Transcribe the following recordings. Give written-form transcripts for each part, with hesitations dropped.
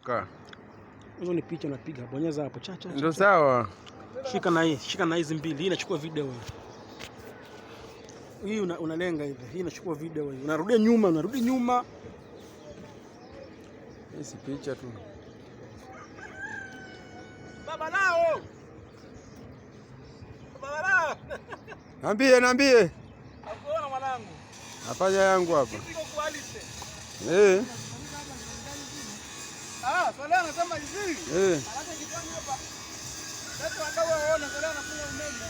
Toka. Hizo ni picha unapiga, bonyeza hapo chacha. Ndio sawa. Shika na hizi mbili. Hii inachukua video. Hii unalenga hivi. Hii inachukua video hii. Unarudi nyuma. Hii si picha tu. Baba lao. Niambie. Hakuona mwanangu. Afanya yangu hapa. Niko kualite. Swala anasema hivi. Anataka kifanya hapa. Watu ambao waona swala anafunga umeme.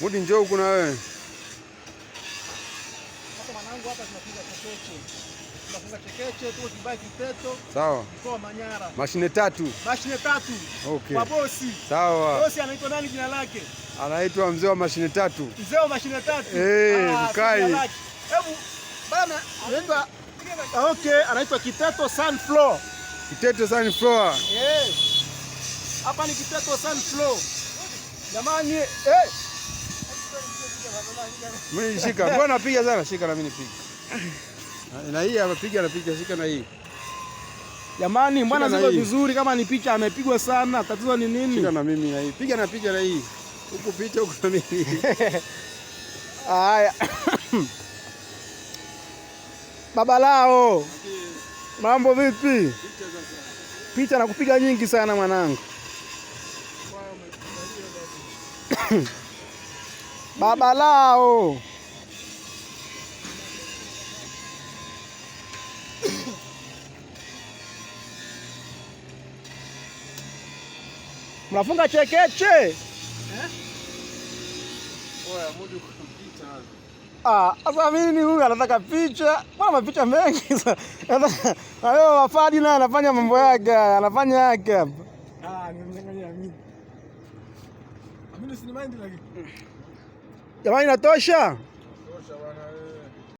Mudi njoo huku na wewe. Hapa mwanangu hapa tunapiga chekeche tu kibai kiteto. Sawa. Kwa Manyara. Mashine tatu. Okay. Kwa bosi. Sawa. Bosi anaitwa nani jina lake? Anaitwa mzee wa mashine tatu. Mzee wa mashine tatu. Mkai. Hebu bana anaitwa anaitwa Kiteto Sunflower. Kiteto Sunflower. Hapa ni Kiteto Sunflower. Jamani, Mimi shika. Mbona napiga sana? Shika na mimi nipige. Na hii anapiga shika na hii. Jamani, mbona ziko vizuri kama ni picha amepigwa sana. Tatizo ni nini? Shika na mimi na hii. Piga na hii. Huku picha huku na mimi. Haya. Baba lao. Mambo vipi? Picha na kupiga nyingi sana mwanangu. Baba lao. Mnafunga chekeche? Oya, Mudi kupicha. Sasa mimi huyu anataka picha. Mbona mapicha mengi sasa? Hayo Wafadi naye anafanya mambo yake, anafanya yake hapa. Nimemngangania mimi. Mimi si mind lakini. Jamani inatosha? Tosha bwana.